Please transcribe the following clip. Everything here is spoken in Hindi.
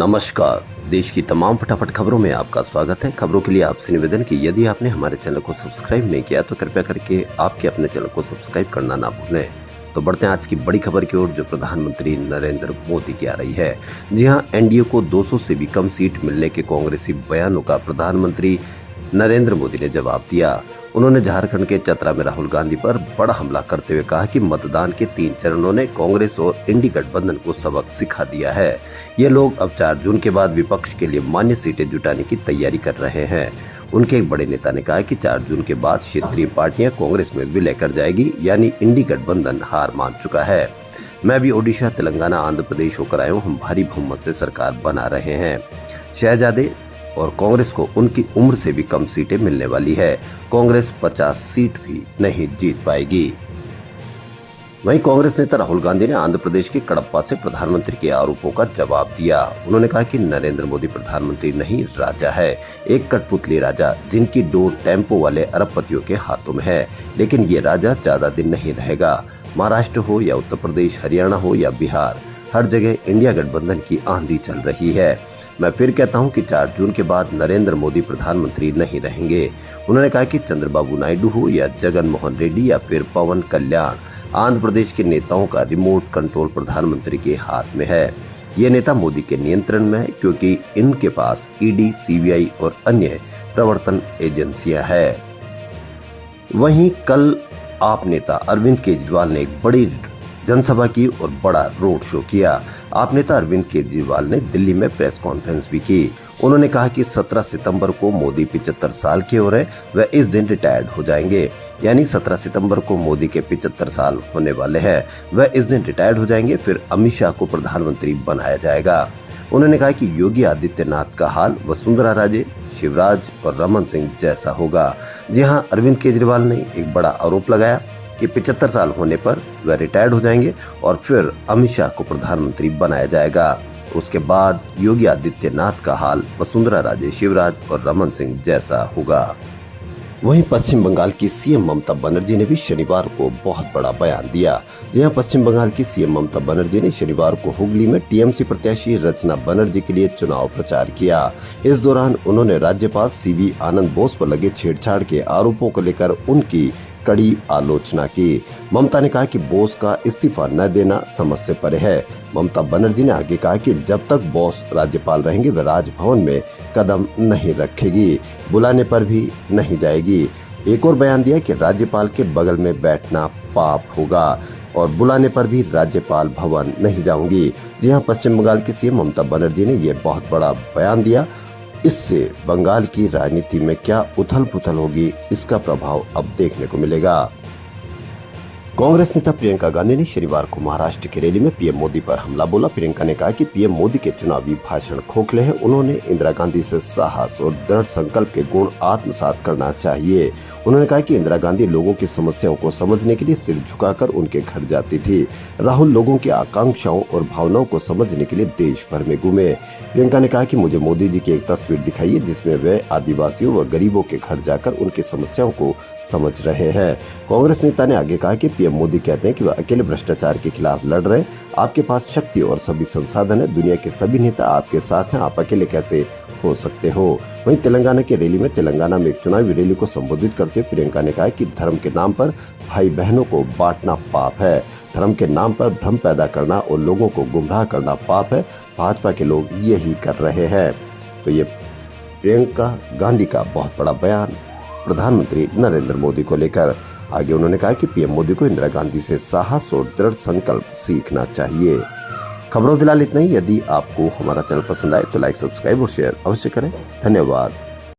नमस्कार। देश की तमाम फटाफट खबरों में आपका स्वागत है। खबरों के लिए आपसे निवेदन कि यदि आपने हमारे चैनल को सब्सक्राइब नहीं किया तो कृपया करके आपके अपने चैनल को सब्सक्राइब करना ना भूलें। तो बढ़ते हैं आज की बड़ी खबर की ओर, जो प्रधानमंत्री नरेंद्र मोदी की आ रही है। जी हां, एनडीए को 200 से भी कम सीट मिलने के कांग्रेसी बयानों का प्रधानमंत्री नरेंद्र मोदी ने जवाब दिया। उन्होंने झारखंड के चतरा में राहुल गांधी पर बड़ा हमला करते हुए कहा कि मतदान के 3 चरणों ने कांग्रेस और इंडी गठबंधन को सबक सिखा दिया है। ये लोग अब 4 जून के बाद विपक्ष के लिए मान्य सीटें जुटाने की तैयारी कर रहे हैं। उनके एक बड़े नेता ने कहा कि 4 जून के बाद क्षेत्रीय पार्टियां कांग्रेस में विलय कर जाएगी, यानी इंडी गठबंधन हार मान चुका है। मैं भी ओडिशा, तेलंगाना, आंध्र प्रदेश होकर आया हूँ, हम भारी बहुमत से सरकार बना रहे हैं। शहजादे और कांग्रेस को उनकी उम्र से भी कम सीटें मिलने वाली है। कांग्रेस 50 सीट भी नहीं जीत पाएगी। वहीं कांग्रेस नेता राहुल गांधी ने आंध्र प्रदेश के कडप्पा से प्रधानमंत्री के आरोपों का जवाब दिया। उन्होंने कहा कि नरेंद्र मोदी प्रधानमंत्री नहीं, राजा है, एक कठपुतली राजा, जिनकी डोर टेम्पो वाले अरबपतियों के हाथों में है। लेकिन ये राजा ज्यादा दिन नहीं रहेगा। महाराष्ट्र हो या उत्तर प्रदेश, हरियाणा हो या बिहार, हर जगह इंडिया गठबंधन की आंधी चल रही है। मैं फिर कहता हूं कि 4 जून के बाद नरेंद्र मोदी प्रधानमंत्री नहीं रहेंगे। उन्होंने कहा कि चंद्रबाबू नायडू हो या जगन मोहन रेड्डी या फिर पवन कल्याण, आंध्र प्रदेश के नेताओं का रिमोट कंट्रोल प्रधानमंत्री के हाथ में है। ये नेता मोदी के नियंत्रण में है, क्योंकि इनके पास ईडी, सीबीआई और अन्य प्रवर्तन एजेंसियां हैं। वहीं कल आप नेता अरविंद केजरीवाल ने एक बड़ी जनसभा की और बड़ा रोड शो किया। आप नेता अरविंद केजरीवाल ने दिल्ली में प्रेस कॉन्फ्रेंस भी की। उन्होंने कहा कि 17 सितंबर को मोदी 75 साल के हो रहे, वह इस दिन रिटायर्ड हो जाएंगे। यानी 17 सितंबर को मोदी के 75 साल होने वाले हैं, वह इस दिन रिटायर्ड हो जाएंगे। फिर अमित शाह को प्रधानमंत्री बनाया जाएगा। उन्होंने कहा कि योगी आदित्यनाथ का हाल वसुंधरा राजे, शिवराज और रमन सिंह जैसा होगा। जी हाँ, अरविंद केजरीवाल ने एक बड़ा आरोप लगाया कि 75 साल होने पर वह रिटायर्ड हो जाएंगे और फिर अमित शाह को प्रधानमंत्री बनाया जाएगा। उसके बाद योगी आदित्यनाथ का हाल वसुंधरा राजे, शिवराज और रमन सिंह जैसा होगा। वहीं पश्चिम बंगाल की सीएम ममता बनर्जी ने भी शनिवार को बहुत बड़ा बयान दिया। जहां पश्चिम बंगाल की सीएम ममता बनर्जी ने शनिवार को हुगली में टीएमसी प्रत्याशी रचना बनर्जी के लिए चुनाव प्रचार किया। इस दौरान उन्होंने राज्यपाल सीवी आनंद बोस पर लगे छेड़छाड़ के आरोपों को लेकर उनकी कड़ी आलोचना की। ममता ने कहा कि बोस का इस्तीफा न देना समझ से परे है। ममता बनर्जी ने आगे कहा कि जब तक बोस राज्यपाल रहेंगे वह राजभवन में कदम नहीं रखेगी, बुलाने पर भी नहीं जाएगी। एक और बयान दिया कि राज्यपाल के बगल में बैठना पाप होगा और बुलाने पर भी राज्यपाल भवन नहीं जाऊंगी। जी हाँ, पश्चिम बंगाल की सीएम ममता बनर्जी ने यह बहुत बड़ा बयान दिया। इससे बंगाल की राजनीति में क्या उथल पुथल होगी, इसका प्रभाव अब देखने को मिलेगा। कांग्रेस नेता प्रियंका गांधी ने शनिवार को महाराष्ट्र की रैली में पीएम मोदी पर हमला बोला। प्रियंका ने कहा कि पीएम मोदी के चुनावी भाषण खोखले हैं। उन्होंने इंदिरा गांधी से साहस और दृढ़ संकल्प के गुण आत्मसात करना चाहिए। उन्होंने कहा कि इंदिरा गांधी लोगों की समस्याओं को समझने के लिए सिर झुकाकर उनके घर जाती थी। राहुल लोगों की आकांक्षाओं और भावनाओं को समझने के लिए देश भर में घूमे। प्रियंका ने कहा कि मुझे मोदी जी की एक तस्वीर दिखाइए जिसमें वे आदिवासियों व गरीबों के घर जाकर उनकी समस्याओं को समझ रहे हैं। कांग्रेस नेता ने आगे कहा कि पीएम मोदी कहते हैं कि वह अकेले भ्रष्टाचार के खिलाफ लड़ रहे हैं। आपके पास शक्ति और सभी संसाधन है, दुनिया के सभी नेता आपके साथ हैं, आप अकेले कैसे हो सकते हो। वहीं तेलंगाना की रैली में तेलंगाना में एक चुनावी रैली को संबोधित करते हुए प्रियंका ने कहा कि धर्म के नाम पर भाई बहनों को बांटना पाप है, धर्म के नाम पर भ्रम पैदा करना और लोगों को गुमराह करना पाप है। भाजपा के लोग यही कर रहे हैं। तो ये प्रियंका गांधी का बहुत बड़ा बयान प्रधानमंत्री नरेंद्र मोदी को लेकर। आगे उन्होंने कहा कि पीएम मोदी को इंदिरा गांधी से साहस और दृढ़ संकल्प सीखना चाहिए। खबरों फिलहाल इतना ही। यदि आपको हमारा चैनल पसंद आए तो लाइक, सब्सक्राइब और शेयर अवश्य करें। धन्यवाद।